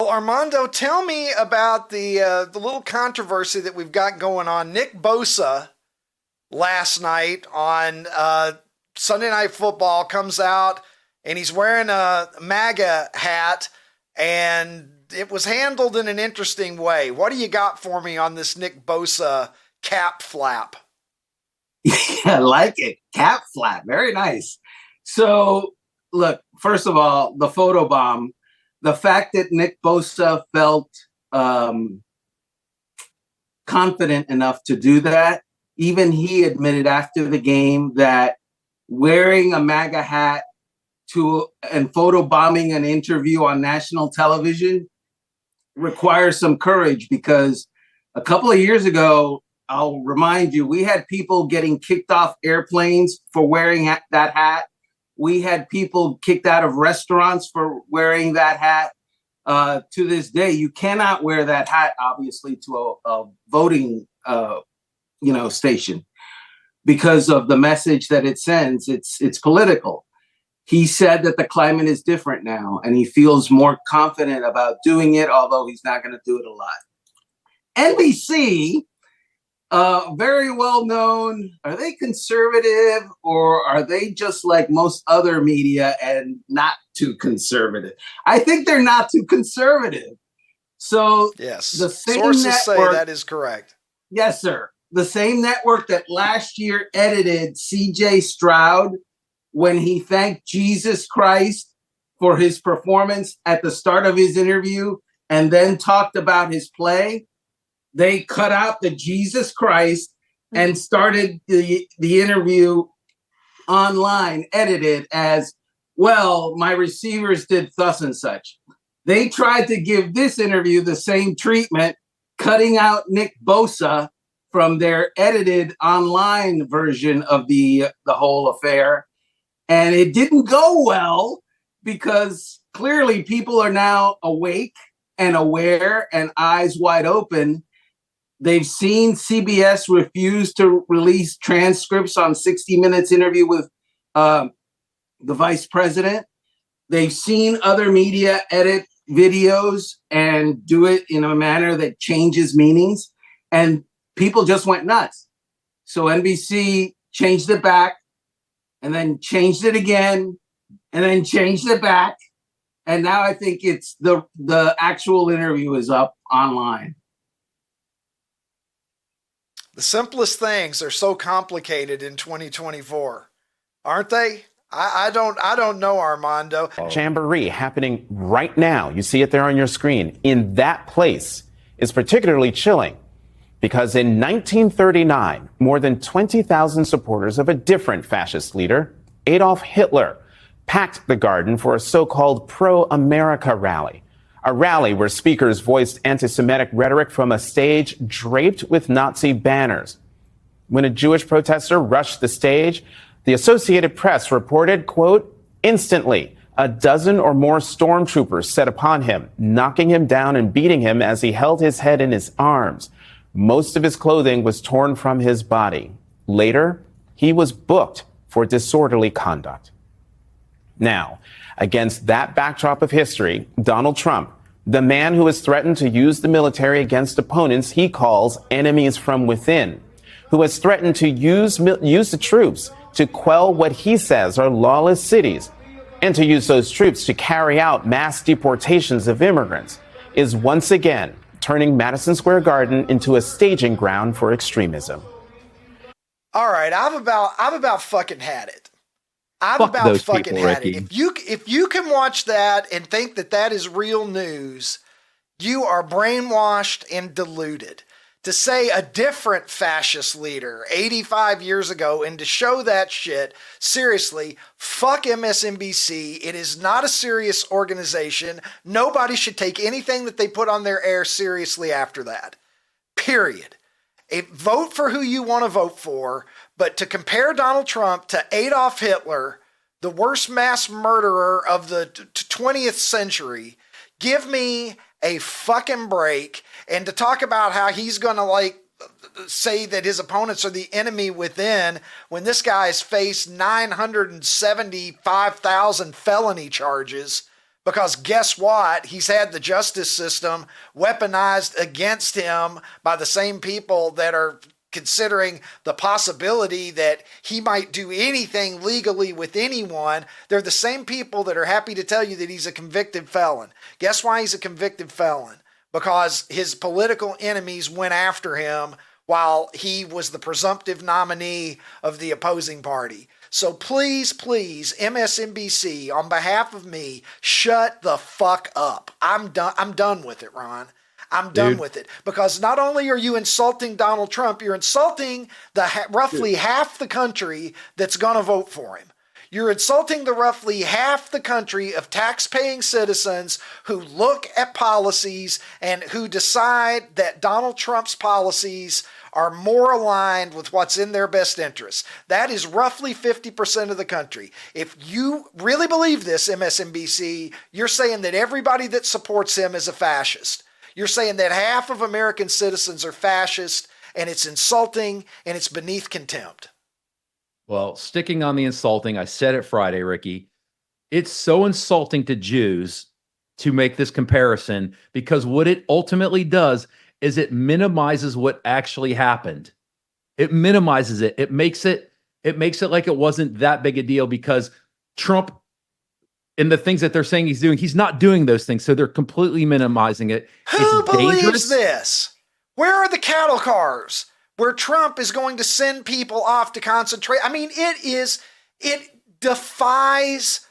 Well, Armando, tell me about the little controversy that we've got going on. Nick Bosa last night on Sunday Night Football comes out and he's wearing a Maga hat, and it was handled in an interesting way. What do you got for me on this Nick Bosa cap flap? I like it. Cap flap. Very nice. So, look, first of all, the photo bomb, the fact that Nick Bosa felt confident enough to do that, even he admitted after the game that wearing a MAGA hat and photo bombing an interview on national television requires some courage, because a couple of years ago, I'll remind you, we had people getting kicked off airplanes for wearing that hat. We had people kicked out of restaurants for wearing that hat. To this day, you cannot wear that hat, obviously, to a voting station, because of the message that it sends. It's political. He said that the climate is different now, and he feels more confident about doing it, although he's not going to do it a lot. NBC, very well known. Are they conservative, or are they just like most other media and not too conservative? I think they're not too conservative. So yes, the same sources network, say that is correct. Yes, sir. The same network that last year edited C.J. Stroud when he thanked Jesus Christ for his performance at the start of his interview and then talked about his play, they cut out the Jesus Christ and started the interview online, edited as, well, my receivers did thus and such. They tried to give this interview the same treatment, cutting out Nick Bosa from their edited online version of the whole affair. And it didn't go well, because clearly people are now awake and aware and eyes wide open. They've seen CBS refuse to release transcripts on 60 Minutes interview with the vice president. They've seen other media edit videos and do it in a manner that changes meanings. And people just went nuts. So NBC changed it back, and then changed it again, and then changed it back. And now I think it's the actual interview is up online. The simplest things are so complicated in 2024, aren't they? I don't know, Armando. Jamboree happening right now. You see it there on your screen. In that place is particularly chilling, because in 1939, more than 20,000 supporters of a different fascist leader, Adolf Hitler, packed the garden for a so-called pro-America rally. A rally where speakers voiced anti-Semitic rhetoric from a stage draped with Nazi banners. When a Jewish protester rushed the stage, the Associated Press reported, quote, instantly, a dozen or more stormtroopers set upon him, knocking him down and beating him as he held his head in his arms. Most of his clothing was torn from his body. Later, he was booked for disorderly conduct. Now, against that backdrop of history, Donald Trump, the man who has threatened to use the military against opponents he calls enemies from within, who has threatened to use the troops to quell what he says are lawless cities, and to use those troops to carry out mass deportations of immigrants, is once again turning Madison Square Garden into a staging ground for extremism. All right, I've about fucking had it. I've about fucking had it. If you can watch that and think that that is real news, you are brainwashed and deluded. To say a different fascist leader 85 years ago and to show that shit, seriously, fuck MSNBC. It is not a serious organization. Nobody should take anything that they put on their air seriously after that. Period. Vote for who you want to vote for, but to compare Donald Trump to Adolf Hitler, the worst mass murderer of the 20th century, give me a fucking break. And to talk about how he's going to say that his opponents are the enemy within, when this guy has faced 975,000 felony charges Because guess what? He's had the justice system weaponized against him by the same people that are considering the possibility that he might do anything legally with anyone. They're the same people that are happy to tell you that he's a convicted felon. Guess why he's a convicted felon? Because his political enemies went after him while he was the presumptive nominee of the opposing party. So please, please, MSNBC, on behalf of me, shut the fuck up. I'm done with it, Ron. I'm done with it. Because not only are you insulting Donald Trump, you're insulting the roughly half the country that's going to vote for him. You're insulting the roughly half the country of tax-paying citizens who look at policies and who decide that Donald Trump's policies are more aligned with what's in their best interests. That is roughly 50% of the country. If you really believe this, MSNBC, you're saying that everybody that supports him is a fascist. You're saying that half of American citizens are fascist, and it's insulting, and it's beneath contempt. Well, sticking on the insulting, I said it Friday, Ricky. It's so insulting to Jews to make this comparison, because what it ultimately does is it minimizes what actually happened. It minimizes it. It makes it like it wasn't that big a deal, because Trump and the things that they're saying he's doing, he's not doing those things. So they're completely minimizing it. Who believes this? Where are the cattle cars where Trump is going to send people off to concentrate? I mean, it defies,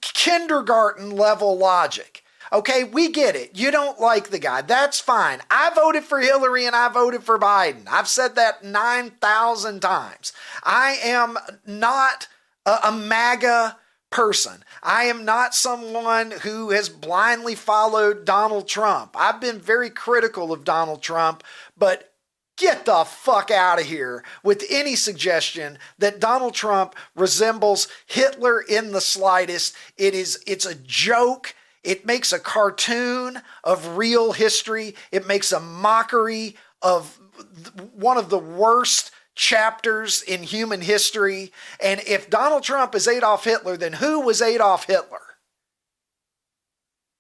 kindergarten level logic. Okay, we get it. You don't like the guy. That's fine. I voted for Hillary and I voted for Biden. I've said that 9,000 times. I am not a MAGA person. I am not someone who has blindly followed Donald Trump. I've been very critical of Donald Trump, but get the fuck out of here with any suggestion that Donald Trump resembles Hitler in the slightest. It's a joke. It makes a cartoon of real history. It makes a mockery of one of the worst chapters in human history. And if Donald Trump is Adolf Hitler, then who was Adolf Hitler?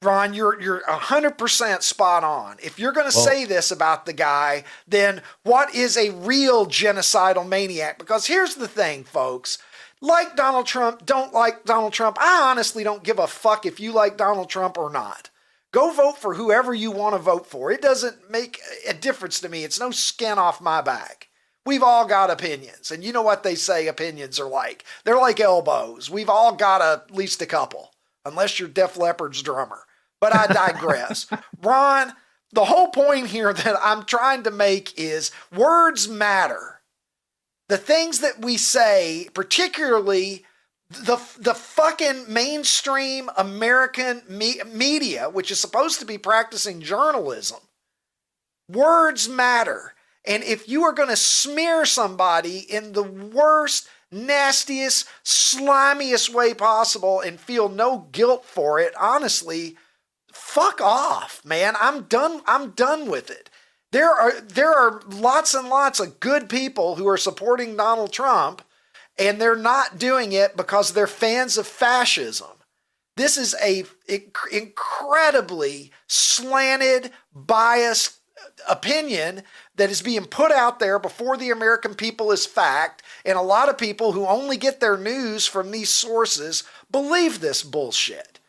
Ron, you're 100% spot on. If you're going to say this about the guy, then what is a real genocidal maniac? Because here's the thing, folks. Like Donald Trump, don't like Donald Trump. I honestly don't give a fuck if you like Donald Trump or not. Go vote for whoever you want to vote for. It doesn't make a difference to me. It's no skin off my back. We've all got opinions. And you know what they say opinions are like. They're like elbows. We've all got at least a couple. Unless you're Def Leppard's drummer. But I digress. Ron, the whole point here that I'm trying to make is words matter. The things that we say, particularly the fucking mainstream American media, which is supposed to be practicing journalism, words matter. And if you are going to smear somebody in the worst, nastiest, slimiest way possible and feel no guilt for it, honestly, fuck off, man. I'm done with it. There are lots and lots of good people who are supporting Donald Trump, and they're not doing it because they're fans of fascism. This is a incredibly slanted, biased opinion that is being put out there before the American people as fact, and a lot of people who only get their news from these sources believe this bullshit.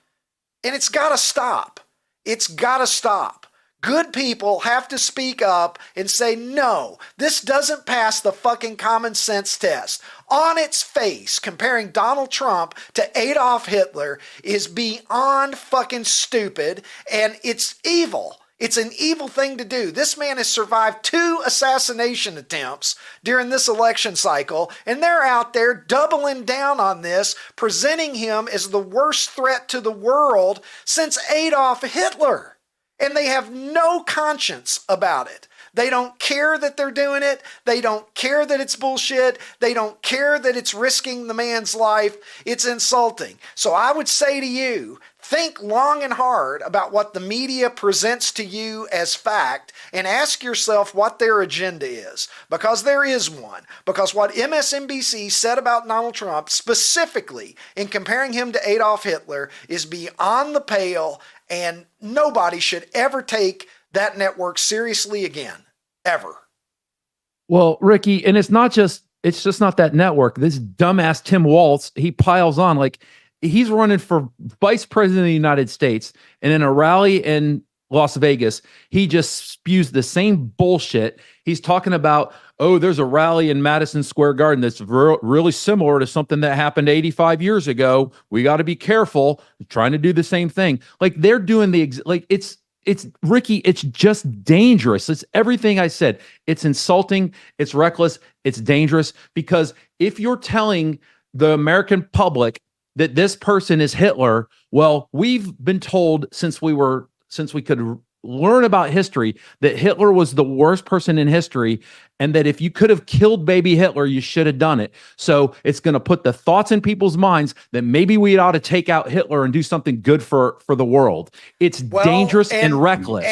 And it's got to stop. It's got to stop. Good people have to speak up and say, no, this doesn't pass the fucking common sense test. On its face, comparing Donald Trump to Adolf Hitler is beyond fucking stupid, and it's evil. It's an evil thing to do. This man has survived 2 assassination attempts during this election cycle, and they're out there doubling down on this, presenting him as the worst threat to the world since Adolf Hitler. And they have no conscience about it. They don't care that they're doing it. They don't care that it's bullshit. They don't care that it's risking the man's life. It's insulting. So I would say to you, think long and hard about what the media presents to you as fact and ask yourself what their agenda is, because there is one. Because what MSNBC said about Donald Trump, specifically in comparing him to Adolf Hitler, is beyond the pale, and nobody should ever take that network seriously again, ever. Well, Ricky, and it's just not that network. This dumbass Tim Walz, he piles on like he's running for vice president of the United States, and in a rally in Las Vegas, he just spews the same bullshit. He's talking about, oh, there's a rally in Madison Square Garden that's really similar to something that happened 85 years ago. We got to be careful. Trying to do the same thing. Like they're doing it's Ricky, it's just dangerous. It's everything I said. It's insulting, it's reckless, it's dangerous, because if you're telling the American public that this person is Hitler, well, we've been told since we could learn about history that Hitler was the worst person in history, and that if you could have killed baby Hitler, you should have done it. So it's going to put the thoughts in people's minds that maybe we ought to take out Hitler and do something good for the world. It's dangerous and reckless.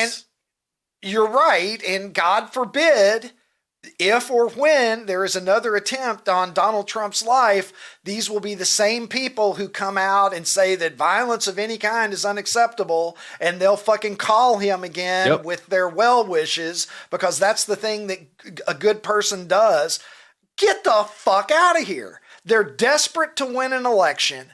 And you're right. And God forbid, if or when there is another attempt on Donald Trump's life, these will be the same people who come out and say that violence of any kind is unacceptable, and they'll fucking call him again with their well wishes, because that's the thing that a good person does. Get the fuck out of here. They're desperate to win an election,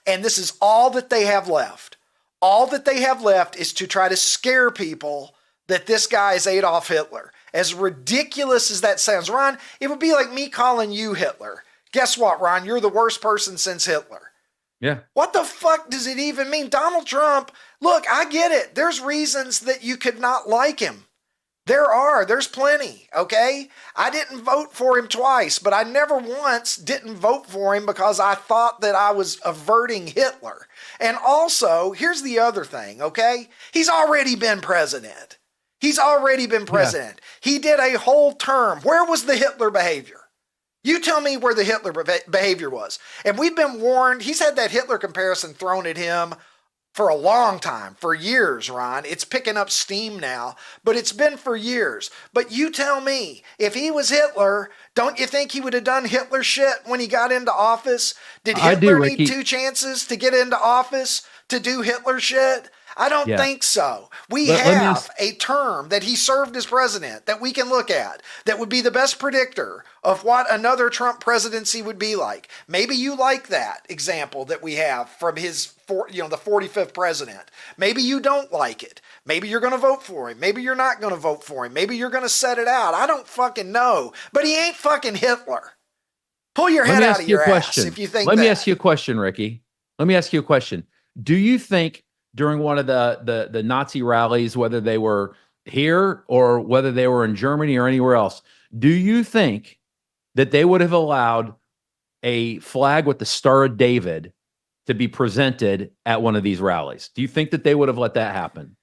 and this is all that they have left. All that they have left is to try to scare people that this guy is Adolf Hitler. As ridiculous as that sounds, Ron, it would be like me calling you Hitler. Guess what, Ron? You're the worst person since Hitler. Yeah. What the fuck does it even mean? Donald Trump, look, I get it. There's reasons that you could not like him. There's plenty, okay? I didn't vote for him twice, but I never once didn't vote for him because I thought that I was averting Hitler. And also, here's the other thing, okay? He's already been president. He's already been president. Yeah. He did a whole term. Where was the Hitler behavior? You tell me where the Hitler behavior was. And we've been warned. He's had that Hitler comparison thrown at him for a long time, for years, Ron. It's picking up steam now, but it's been for years. But you tell me, if he was Hitler, don't you think he would have done Hitler shit when he got into office? Did Hitler need 2 chances to get into office to do Hitler shit? I don't think so. We have a term that he served as president that we can look at that would be the best predictor of what another Trump presidency would be like. Maybe you like that example that we have from his, the 45th president. Maybe you don't like it. Maybe you're going to vote for him. Maybe you're not going to vote for him. Maybe you're going to set it out. I don't fucking know. But he ain't fucking Hitler. Pull your head out of your ass if you think that. Let me ask you a question, Ricky. Let me ask you a question. Do you think during one of the Nazi rallies, whether they were here or whether they were in Germany or anywhere else, do you think that they would have allowed a flag with the Star of David to be presented at one of these rallies? Do you think that they would have let that happen?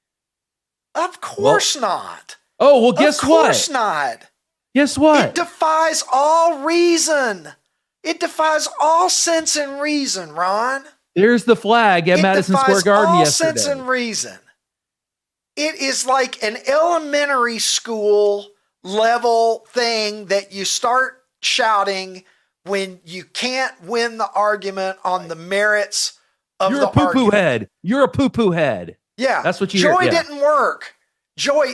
Of course not. Oh, well, guess what? Of course not. Guess what? It defies all reason. It defies all sense and reason, Ron. There's the flag at Madison Square Garden yesterday. Sense and reason. It is like an elementary school level thing that you start shouting when you can't win the argument on the merits of the argument. You're a poo-poo head. You're a poo-poo head. Yeah. That's what you Joy hear. didn't work. Joy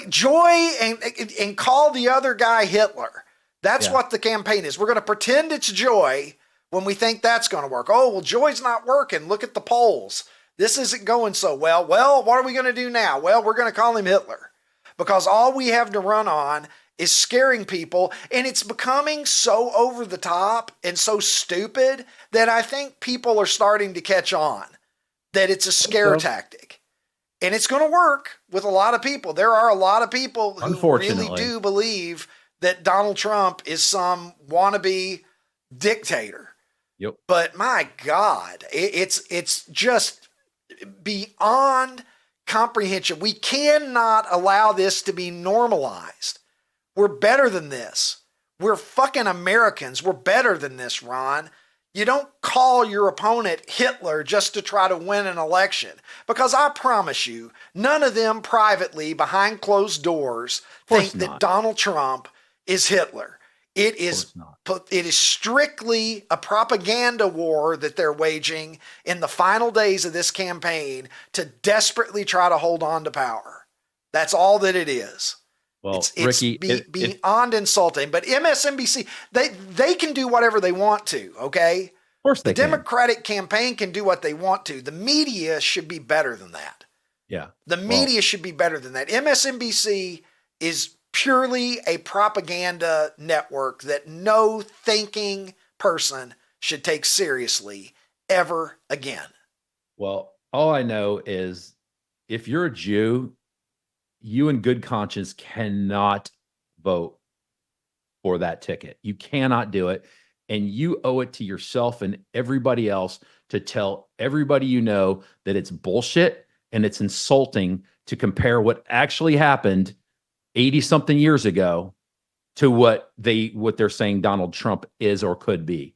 and call the other guy Hitler. That's what the campaign is. We're going to pretend it's joy when we think that's going to work. Oh, well, joy's not working. Look at the polls. This isn't going so well. Well, what are we going to do now? Well, we're going to call him Hitler because all we have to run on is scaring people. And it's becoming so over the top and so stupid that I think people are starting to catch on that it's a scare tactic. And it's going to work with a lot of people. There are a lot of people who really do believe that Donald Trump is some wannabe dictator. Yep. But my God, it's just beyond comprehension. We cannot allow this to be normalized. We're better than this. We're fucking Americans. We're better than this, Ron. You don't call your opponent Hitler just to try to win an election. Because I promise you, none of them privately, behind closed doors, think that Donald Trump is Hitler. It is strictly a propaganda war that they're waging in the final days of this campaign to desperately try to hold on to power. That's all that it is. Well, it's Ricky, beyond insulting. But MSNBC, they can do whatever they want to, okay? Of course they can. The Democratic campaign can do what they want to. The media should be better than that. Yeah. The media should be better than that. MSNBC is purely a propaganda network that no thinking person should take seriously ever again. Well, all I know is if you're a Jew, you in good conscience cannot vote for that ticket. You cannot do it. And you owe it to yourself and everybody else to tell everybody you know that it's bullshit and it's insulting to compare what actually happened 80 something years ago to what they're saying Donald Trump is or could be.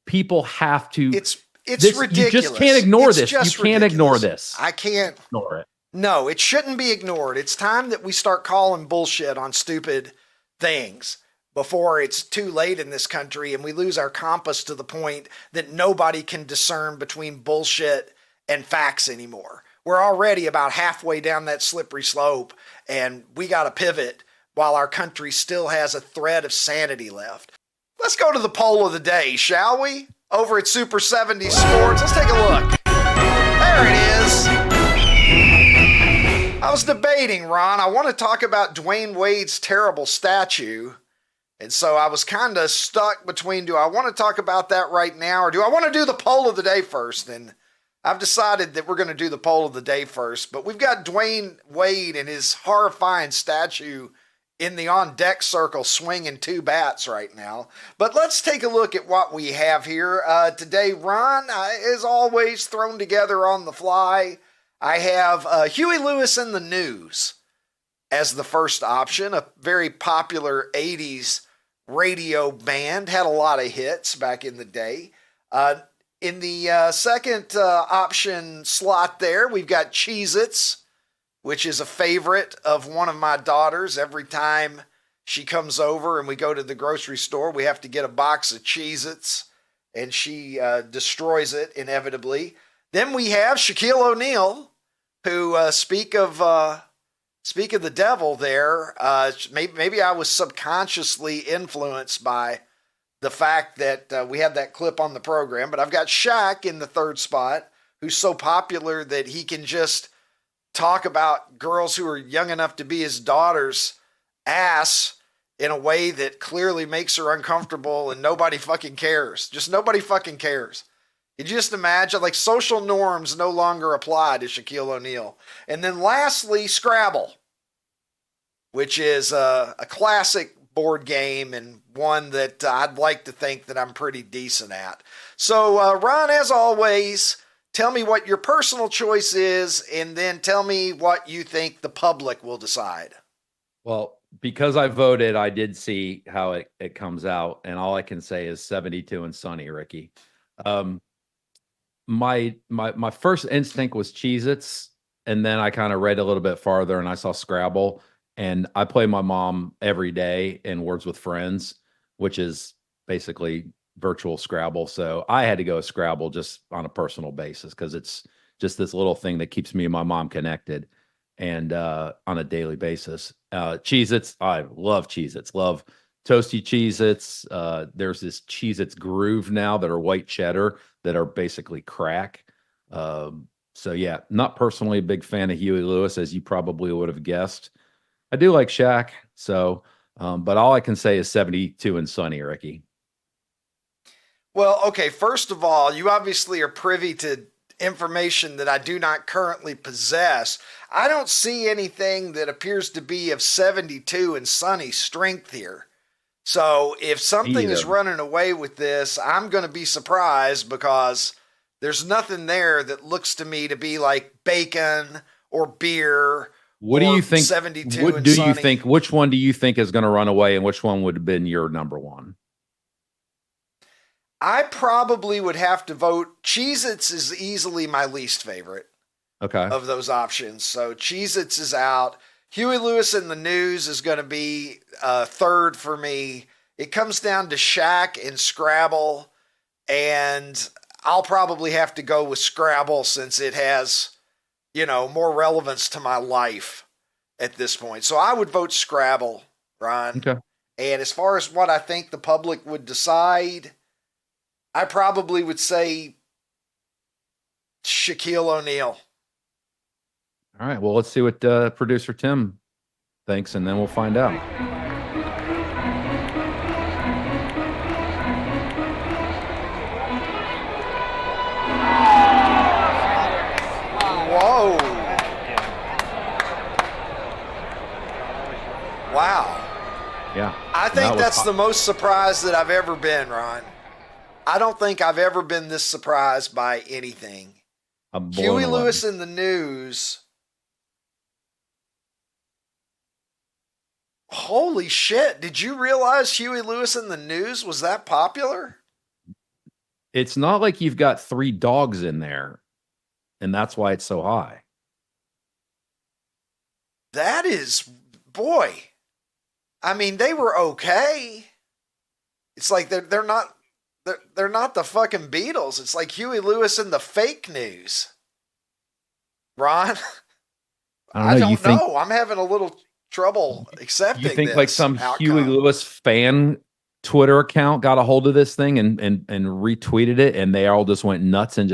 People have to. It's ridiculous. You just can't ignore this. You can't ignore this. I can't ignore it. No, it shouldn't be ignored. It's time that we start calling bullshit on stupid things before it's too late in this country and we lose our compass to the point that nobody can discern between bullshit and facts anymore. We're already about halfway down that slippery slope, and we got to pivot while our country still has a thread of sanity left. Let's go to the poll of the day, shall we? Over at Super 70 Sports. Let's take a look. There it is. I was debating, Ron. I want to talk about Dwayne Wade's terrible statue. And so I was kind of stuck between, do I want to talk about that right now, or do I want to do the poll of the day first? And I've decided that we're going to do the poll of the day first. But we've got Dwayne Wade and his horrifying statue in the on-deck circle swinging two bats right now. But let's take a look at what we have here. Today, Ron, as always, thrown together on the fly. I have Huey Lewis and the News as the first option, a very popular 80s radio band, had a lot of hits back in the day. In the second option slot there, we've got Cheez-Its, which is a favorite of one of my daughters. Every time she comes over and we go to the grocery store, we have to get a box of Cheez-Its, and she destroys it inevitably. Then we have Shaquille O'Neal, who speak of the devil there. Maybe I was subconsciously influenced by the fact that we had that clip on the program, but I've got Shaq in the third spot, who's so popular that he can just talk about girls who are young enough to be his daughter's ass in a way that clearly makes her uncomfortable, and nobody fucking cares. Just nobody fucking cares. You just imagine, like, social norms no longer apply to Shaquille O'Neal. And then lastly, Scrabble, which is a classic board game and one that I'd like to think that I'm pretty decent at. So, Ron, as always, tell me what your personal choice is, and then tell me what you think the public will decide. Well, because I voted, I did see how it comes out, and all I can say is 72 and sunny, Ricky. My first instinct was Cheez-Its, and then I kind of read a little bit farther and I saw Scrabble. And I play my mom every day in Words with Friends, which is basically virtual Scrabble. So I had to go with Scrabble just on a personal basis because it's just this little thing that keeps me and my mom connected and on a daily basis. Cheez-Its, I love Cheez-Its, love toasty Cheez-Its. There's this Cheez-Its Groove now that are white cheddar that are basically crack. So yeah, not personally a big fan of Huey Lewis, as you probably would have guessed. I do like Shaq, so, but all I can say is 72 and sunny, Ricky. Well, okay, first of all, you obviously are privy to information that I do not currently possess. I don't see anything that appears to be of 72 and sunny strength here. So if something is running away with this, I'm going to be surprised because there's nothing there that looks to me to be like bacon or beer What do you think? 72 What and do sunny. you think? Which one do you think is going to run away, and which one would have been your number one? I probably would have to vote. Cheez-Its is easily my least favorite Okay. of those options. So Cheez-Its is out. Huey Lewis in the News is going to be third for me. It comes down to Shaq and Scrabble, and I'll probably have to go with Scrabble since it has, more relevance to my life at this point. So I would vote Scrabble, Ron. Okay. And as far as what I think the public would decide, I probably would say Shaquille O'Neal. All right. Well, let's see what producer Tim thinks, and then we'll find out. Whoa. Wow. Yeah. I think That was that's hot. the most surprised that I've ever been, Ron. I don't think I've ever been this surprised by anything. I'm blown Huey away. Lewis in the News. Holy shit. Did you realize Huey Lewis in the News was that popular? It's not like you've got 3 dogs in there, and that's why it's so high. That is, boy. I mean, they were okay. It's like they're not the fucking Beatles. It's like Huey Lewis in the fake news. Ron, I don't know. I'm having a little trouble accepting. You think this like some outcome. Huey Lewis fan Twitter account got a hold of this thing and retweeted it, and they all just went nuts and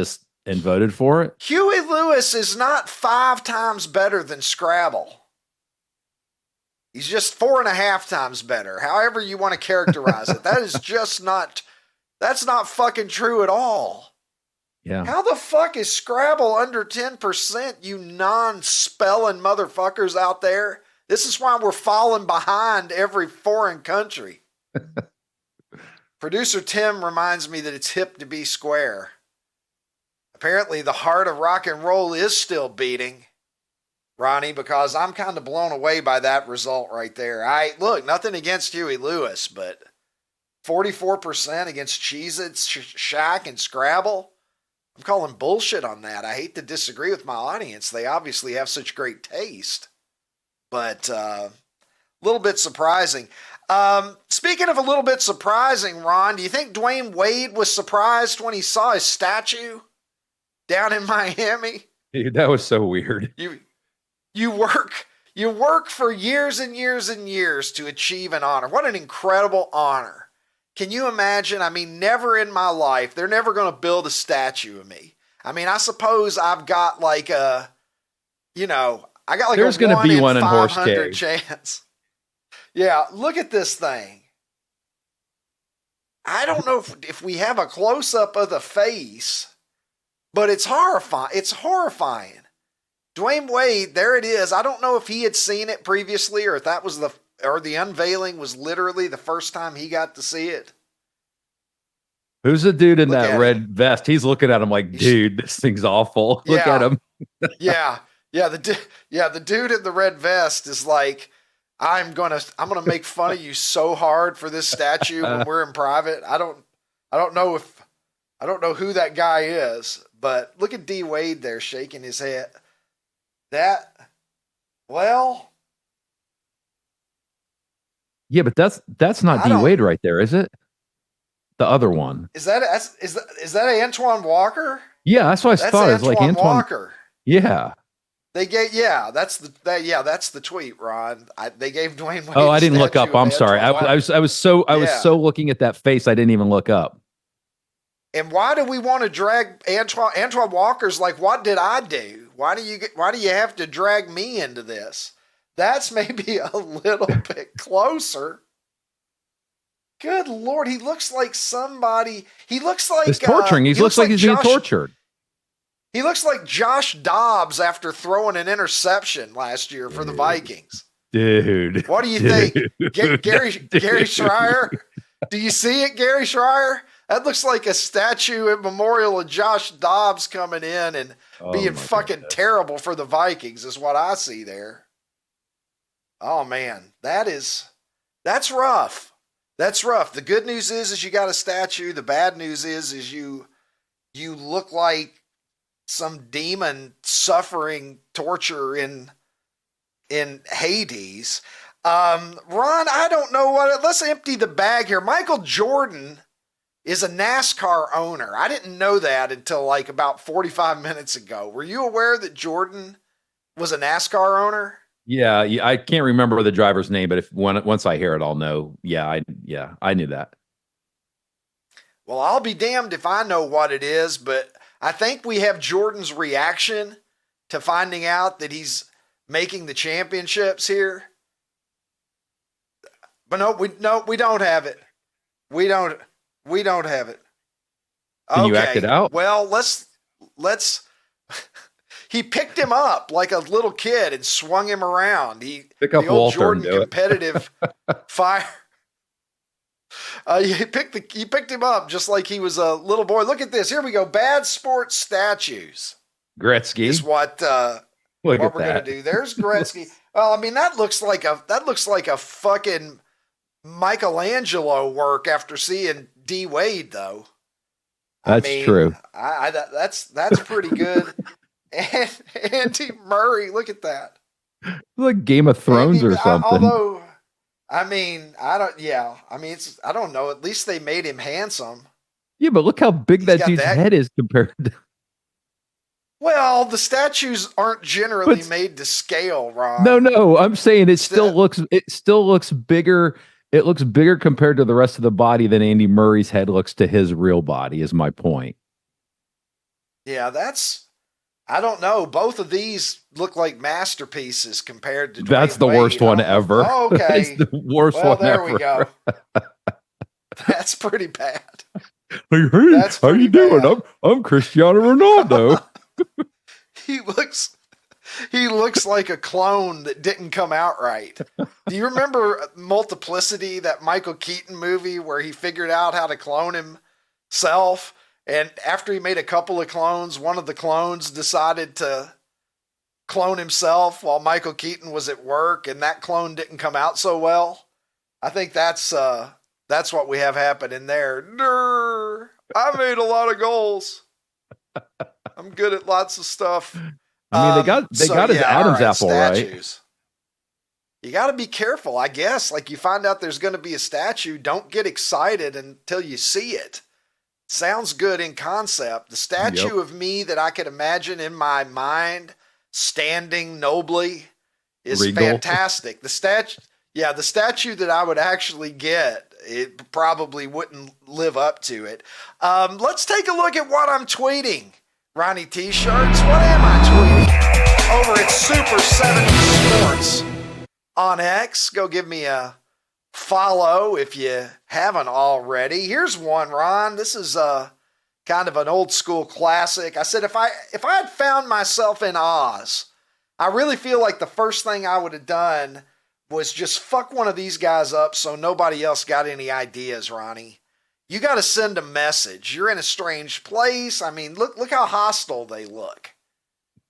voted for it? Huey Lewis is not 5 times better than Scrabble. He's just 4.5 times better. However you want to characterize it. That is just not. That's not fucking true at all. Yeah. How the fuck is Scrabble under 10%, you non-spelling motherfuckers out there? This is why we're falling behind every foreign country. Producer Tim reminds me that it's hip to be square. Apparently the heart of rock and roll is still beating, Ronnie, because I'm kind of blown away by that result right there. Look, nothing against Huey Lewis, but 44% against Cheez-Its, Shaq, and Scrabble. I'm calling bullshit on that. I hate to disagree with my audience. They obviously have such great taste. But a little bit surprising. Speaking of a little bit surprising, Ron, do you think Dwayne Wade was surprised when he saw his statue down in Miami? Dude, that was so weird. You work for years and years and years to achieve an honor. What an incredible honor. Can you imagine? I mean, never in my life, they're never going to build a statue of me. I mean, I suppose I've got like a, I got like There's a going to be one in Horse 500 Cave. chance. Yeah, look at this thing. I don't know if we have a close-up of the face, but it's horrifying. It's horrifying. Dwayne Wade, there it is. I don't know if he had seen it previously or if that was the unveiling was literally the first time he got to see it. Who's the dude in Look that at red him. vest? He's looking at him like, dude, this thing's awful. Look Yeah. at him. Yeah. The dude in the red vest is like, I'm gonna make fun of you so hard for this statue when we're in private. I don't know who that guy is, but look at D Wade there shaking his head. Yeah, but that's not I D don't- Wade right there, is it? The other one. is that Antoine Walker? Yeah, that's what I That's thought. It was like Antoine. Walker. Yeah. They gave that's the tweet, Ron. They gave Dwayne Wade. Oh, I didn't look statue up. of I'm sorry. Antoine Walker. I was so looking at that face, I didn't even look up. And why do we want to drag Antoine Walker's like, what did I do? Why do you have to drag me into this? That's maybe a little bit closer. Good Lord, he looks like somebody. He looks like He's torturing. He looks like he's being tortured. He looks like Josh Dobbs after throwing an interception last year for the Vikings. Dude. What do you think? Gary Schreier? Do you see it, Gary Schreier? That looks like a statue in memorial of Josh Dobbs coming in and being fucking terrible for the Vikings is what I see there. Oh man, that's rough. That's rough. The good news is you got a statue. The bad news is you look like some demon suffering torture in Hades. Ron, I don't know let's empty the bag here. Michael Jordan is a NASCAR owner. I didn't know that until like about 45 minutes ago. Were you aware that Jordan was a NASCAR owner? Yeah, I can't remember the driver's name, but once I hear it, I'll know. Yeah, I knew that. Well, I'll be damned if I know what it is, but I think we have Jordan's reaction to finding out that he's making the championships here. But no, we don't have it. We don't have it. Can you act it out? Well, let's he picked him up like a little kid and swung him around. Pick up the old Walter Jordan and do competitive fire. He picked him up just like he was a little boy. Look at this. Here we go. Bad sports statues. Gretzky is what we're gonna do. There's Gretzky. Well, I mean that looks like a fucking Michelangelo work after seeing D Wade though. That's true. That's pretty good. And Andy Murray, look at that. Like Game of Thrones or something. Although, I mean, I don't know. At least they made him handsome. Yeah, but look how big that dude's head is compared to. Well, the statues aren't generally made to scale, Ron. No. I'm saying it still looks bigger. It looks bigger compared to the rest of the body than Andy Murray's head looks to his real body, is my point. Yeah, I don't know. Both of these look like masterpieces compared to That's the worst one ever. Oh, okay. That's the worst one ever. There we go. That's pretty bad. Hey, how you doing? I'm Cristiano Ronaldo. He looks like a clone that didn't come out right. Do you remember Multiplicity, that Michael Keaton movie where he figured out how to clone himself? And after he made a couple of clones, one of the clones decided to clone himself while Michael Keaton was at work, and that clone didn't come out so well. I think that's what we have happening there. I made a lot of goals. I'm good at lots of stuff. I mean, they got his Adam's apple, statues. Right? You got to be careful, I guess. Like, you find out there's going to be a statue, don't get excited until you see it. Sounds good in concept. The statue of me that I could imagine in my mind standing nobly is Regal. Fantastic. The statue that I would actually get, it probably wouldn't live up to it. Let's take a look at what I'm tweeting. Ronnie T-shirts. What am I tweeting? Over at Super 70 Sports on X. Go give me a follow if you haven't already. Here's one, Ron. This is kind of an old school classic. I said if I had found myself in Oz, I really feel like the first thing I would have done was just fuck one of these guys up so nobody else got any ideas, Ronnie. You got to send a message. You're in a strange place. I mean, look how hostile they look.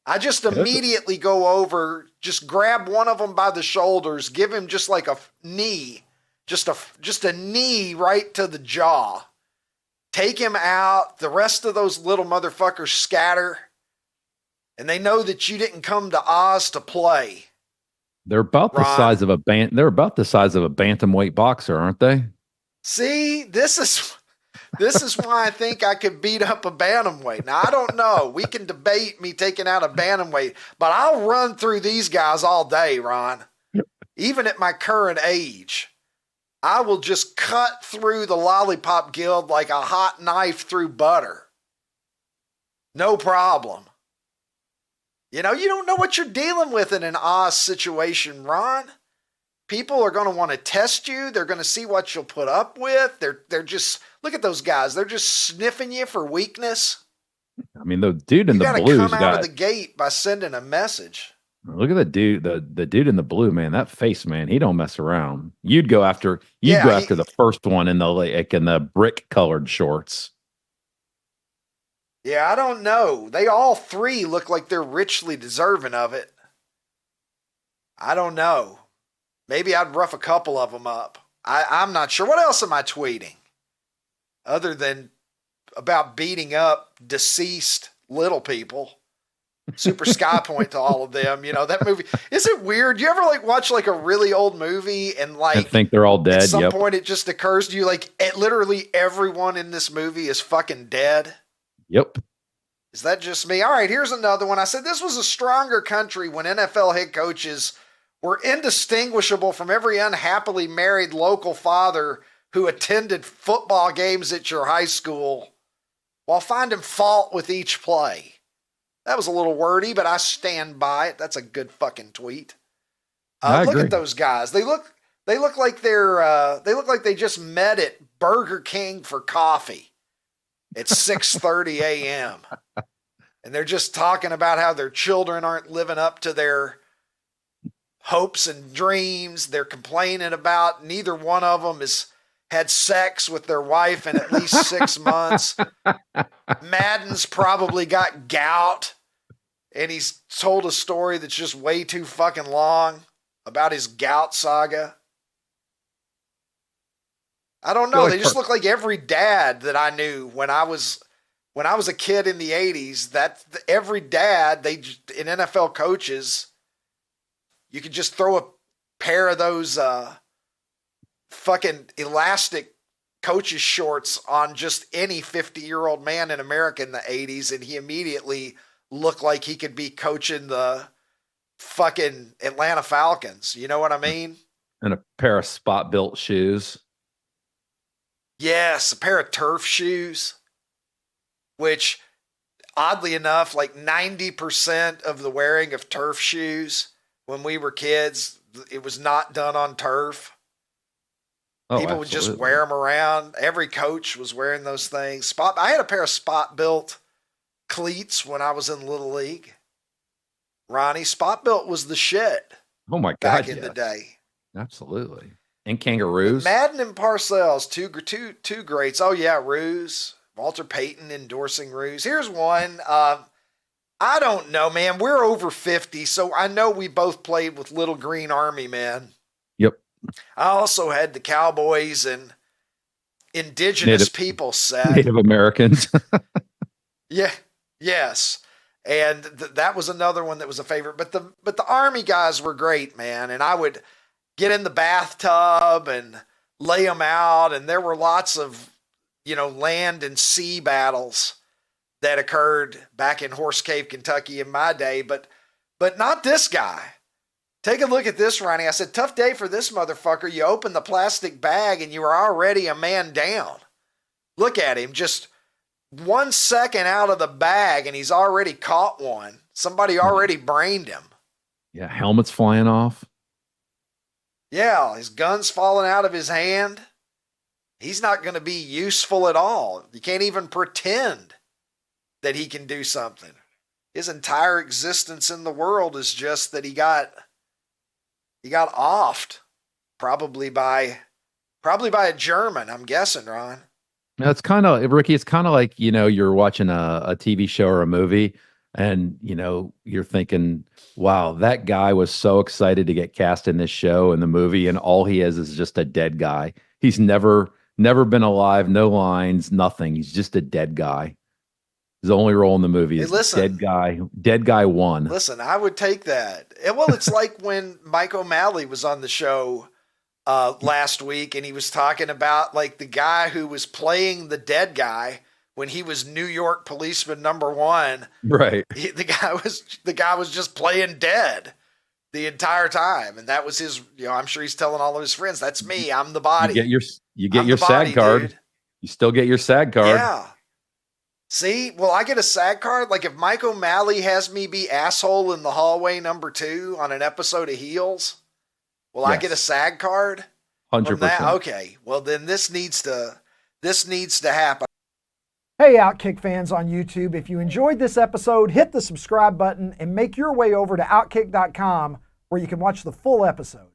I just immediately go over, just grab one of them by the shoulders, give him just like a knee, just a knee right to the jaw. Take him out. The rest of those little motherfuckers scatter. And they know that you didn't come to Oz to play. They're about the size of a bantamweight boxer, aren't they? See, this is why I think I could beat up a bantamweight. Now, I don't know. We can debate me taking out a bantamweight, but I'll run through these guys all day, Ron. Even at my current age, I will just cut through the Lollipop Guild like a hot knife through butter. No problem. You know, you don't know what you're dealing with in an Oz situation, Ron. People are going to want to test you. They're going to see what you'll put up with. They're just, look at those guys. They're just sniffing you for weakness. I mean, the dude in the blue. You got to come out of the gate by sending a message. Look at the dude, the dude in the blue, man. That face, man. He don't mess around. You'd go after the first one in the brick colored shorts. Yeah, I don't know. They all three look like they're richly deserving of it. I don't know. Maybe I'd rough a couple of them up. I'm not sure. What else am I tweeting? Other than about beating up deceased little people. Super Sky Point to all of them. You know, that movie. Is it weird? You ever like watch like a really old movie and like I think they're all dead. At some point it just occurs to you like literally everyone in this movie is fucking dead? Yep. Is that just me? All right, here's another one. I said this was a stronger country when NFL head coaches were indistinguishable from every unhappily married local father who attended football games at your high school while finding fault with each play. That was a little wordy, but I stand by it. That's a good fucking tweet. Look at those guys. They look like they look like they just met at Burger King for coffee at 6:30 a.m. And they're just talking about how their children aren't living up to their hopes and dreams. They're complaining about neither one of them has had sex with their wife in at least 6 months. Madden's probably got gout, and he's told a story that's just way too fucking long about his gout saga. I don't know. They just look like every dad that I knew when I was a kid in the 80s. That every dad, in NFL coaches, you could just throw a pair of those fucking elastic coach's shorts on just any 50-year-old man in America in the 80s, and he immediately looked like he could be coaching the fucking Atlanta Falcons. You know what I mean? And a pair of spot-built shoes. Yes, a pair of turf shoes, which, oddly enough, like 90% of the wearing of turf shoes when we were kids, it was not done on turf. People would just wear them around. Every coach was wearing those things. I had a pair of spot-built cleats when I was in Little League. Ronnie, spot-built was the shit. Oh my God! Back in the day, absolutely. And kangaroos. Madden and Parcells, two greats. Oh yeah, Ruse. Walter Payton endorsing Ruse. Here's one. I don't know, man. We're over 50, so I know we both played with Little Green Army men. Yep. I also had the Cowboys and Indigenous people set. Native Americans. Yeah. Yes. And that was another one that was a favorite. But the Army guys were great, man. And I would get in the bathtub and lay them out. And there were lots of, land and sea battles that occurred back in Horse Cave, Kentucky in my day. But not this guy. Take a look at this, Ronnie. I said, tough day for this motherfucker. You open the plastic bag and you were already a man down. Look at him. Just 1 second out of the bag and he's already caught one. Somebody already brained him. Yeah, helmets flying off. Yeah, his gun's falling out of his hand. He's not going to be useful at all. You can't even pretend that he can do something. His entire existence in the world is just that he got offed, probably by a German, I'm guessing, Ron. It's kind of, Ricky, it's kind of like, you're watching a TV show or a movie and, you're thinking, wow, that guy was so excited to get cast in this show and the movie, and all he is just a dead guy. He's never been alive, no lines, nothing. He's just a dead guy. His only role in the movie is dead guy one. Listen, I would take that. Well, it's like when Mike O'Malley was on the show last week, and he was talking about like the guy who was playing the dead guy when he was New York policeman #1. Right. The guy was just playing dead the entire time, and that was his. I'm sure he's telling all of his friends, "That's me. I'm the body." You get your SAG card. Dude. You still get your SAG card. Yeah. See, will I get a SAG card? Like if Mike O'Malley has me be asshole in the hallway #2 on an episode of Heels, will I get a SAG card? 100%. Okay. Well, then this needs to happen. Hey, OutKick fans on YouTube, if you enjoyed this episode, hit the subscribe button and make your way over to OutKick.com where you can watch the full episode.